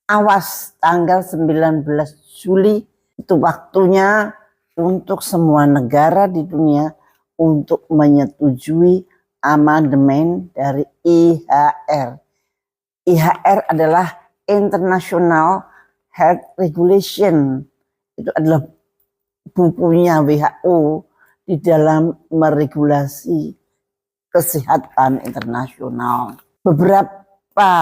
Awas, tanggal 19 Juli itu waktunya untuk semua negara di dunia untuk menyetujui amandemen dari IHR. IHR adalah International Health Regulation. Itu adalah bukunya WHO di dalam meregulasi kesehatan internasional. Beberapa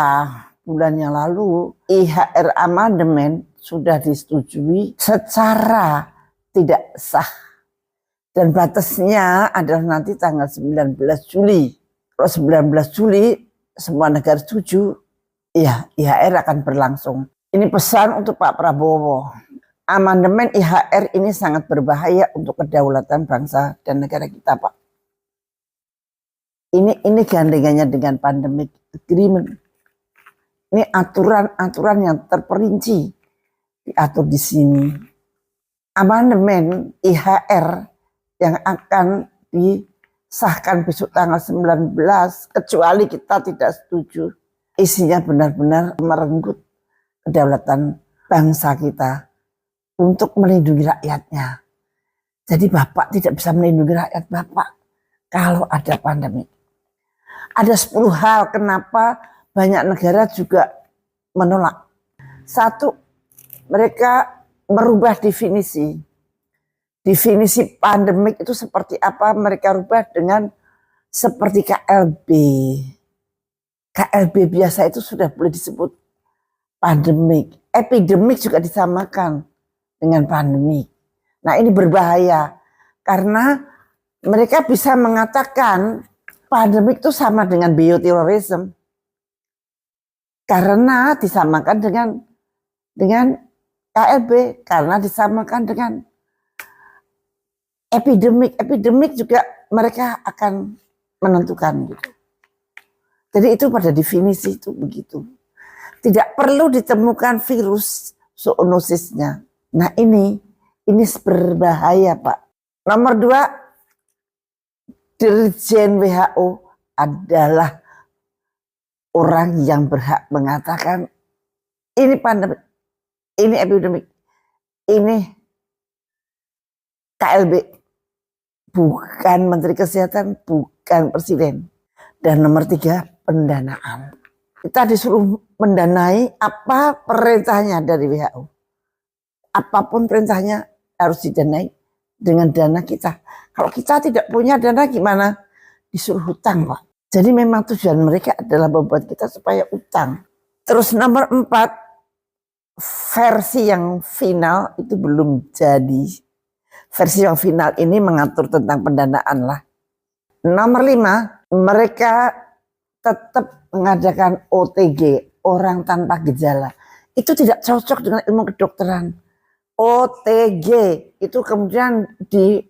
bulan yang lalu IHR amandemen sudah disetujui secara tidak sah dan batasnya adalah nanti tanggal 19 Juli. Kalau 19 Juli semua negara setuju, ya IHR akan berlangsung. Ini pesan untuk Pak Prabowo. Amandemen IHR ini sangat berbahaya untuk kedaulatan bangsa dan negara kita, Pak. Ini gandengannya dengan pandemic agreement. Ini aturan-aturan yang terperinci diatur di sini. Amandemen IHR yang akan disahkan besok tanggal 19, kecuali kita tidak setuju, isinya benar-benar merenggut kedaulatan bangsa kita untuk melindungi rakyatnya. Jadi Bapak tidak bisa melindungi rakyat Bapak kalau ada pandemi. Ada 10 hal kenapa banyak negara juga menolak. Satu, mereka merubah definisi. Definisi pandemik itu seperti apa, mereka rubah dengan seperti KLB. KLB biasa itu sudah boleh disebut pandemik. Epidemik juga disamakan dengan pandemik. Nah, ini berbahaya karena mereka bisa mengatakan pandemik itu sama dengan bioterorisme karena disamakan dengan KLB, karena disamakan dengan epidemik. Epidemik juga mereka akan menentukan gitu. Jadi itu pada definisi itu begitu. Tidak perlu ditemukan virus zoonosisnya. Nah ini berbahaya, Pak. Nomor 2, Dirjen WHO adalah orang yang berhak mengatakan ini pandemi, ini epidemik, ini KLB. Bukan Menteri Kesehatan, bukan Presiden. Dan nomor 3, pendanaan. Kita disuruh mendanai apa perintahnya dari WHO. Apapun perintahnya harus didanai dengan dana kita. Kalau kita tidak punya dana gimana? Disuruh hutang, Pak. Jadi memang tujuan mereka adalah membuat kita supaya utang. Terus nomor 4, versi yang final itu belum jadi. Versi yang final ini mengatur tentang pendanaan lah. Nomor 5, mereka tetap mengadakan OTG, orang tanpa gejala. Itu tidak cocok dengan ilmu kedokteran. OTG itu kemudian di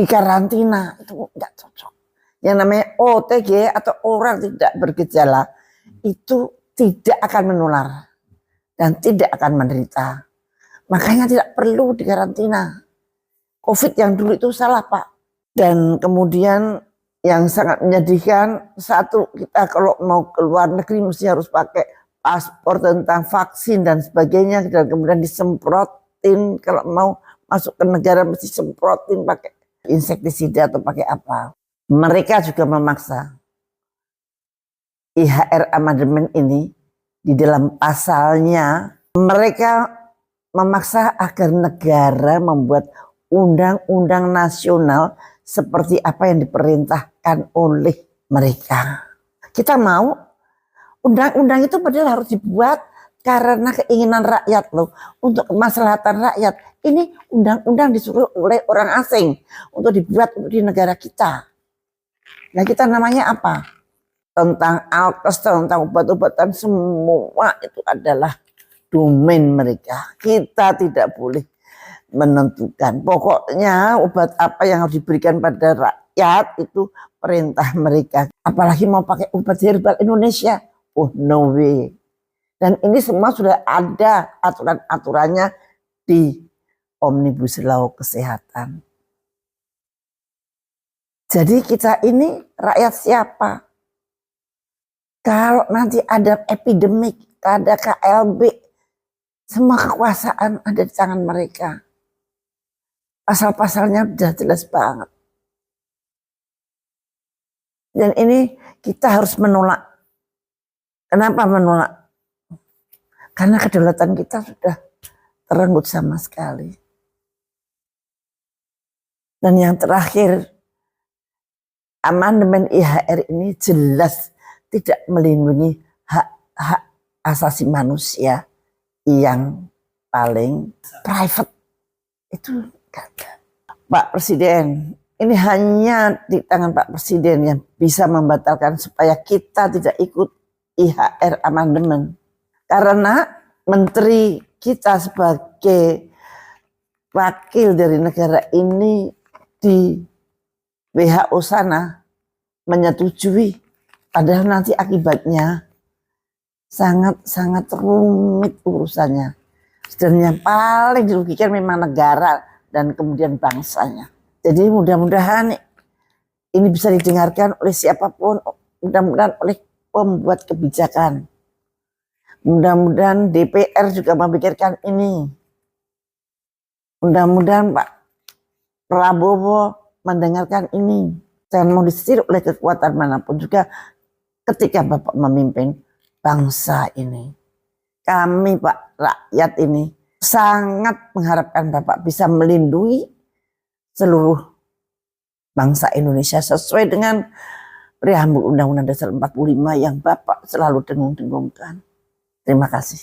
karantina, itu tidak cocok. Yang namanya OTG atau orang tidak bergejala itu tidak akan menular dan tidak akan menderita. Makanya tidak perlu dikarantina. COVID yang dulu itu salah, Pak. Dan kemudian yang sangat menyedihkan, satu, kita kalau mau ke luar negeri mesti harus pakai paspor tentang vaksin dan sebagainya, dan kemudian disemprotin. Kalau mau masuk ke negara mesti semprotin pakai insektisida atau pakai apa. Mereka juga memaksa. IHR amandemen ini di dalam pasalnya mereka memaksa agar negara membuat undang-undang nasional seperti apa yang diperintahkan oleh mereka. Kita mau undang-undang itu padahal harus dibuat karena keinginan rakyat loh, untuk kemaslahatan rakyat. Ini undang-undang disuruh oleh orang asing untuk dibuat di negara kita. Nah kita namanya apa? Tentang alkes, tentang obat-obatan, semua itu adalah domain mereka. Kita tidak boleh menentukan. Pokoknya obat apa yang harus diberikan pada rakyat itu perintah mereka. Apalagi mau pakai obat herbal Indonesia. Oh no way. Dan ini semua sudah ada aturan-aturannya di Omnibus Law Kesehatan. Jadi kita ini rakyat siapa? Kalau nanti ada epidemik, ada KLB, semua kekuasaan ada di tangan mereka. Pasal-pasalnya sudah jelas banget. Dan ini kita harus menolak. Kenapa menolak? Karena kedaulatan kita sudah terenggut sama sekali. Dan yang terakhir, amandemen IHR ini jelas tidak melindungi hak asasi manusia yang paling private. Itu Pak Presiden, ini hanya di tangan Pak Presiden yang bisa membatalkan supaya kita tidak ikut IHR amandemen. Karena menteri kita sebagai wakil dari negara ini di WHO sana menyetujui, padahal nanti akibatnya sangat-sangat rumit urusannya. Dan yang paling dirugikan memang negara dan kemudian bangsanya. Jadi mudah-mudahan ini bisa didengarkan oleh siapapun, mudah-mudahan oleh pembuat kebijakan. Mudah-mudahan DPR juga memikirkan ini. Mudah-mudahan Pak Prabowo mendengarkan ini. Jangan mau disisir oleh kekuatan manapun juga ketika Bapak memimpin bangsa ini. Kami Pak rakyat ini sangat mengharapkan Bapak bisa melindungi seluruh bangsa Indonesia sesuai dengan preambul Undang-Undang Dasar 45 yang Bapak selalu dengung-dengungkan. Terima kasih.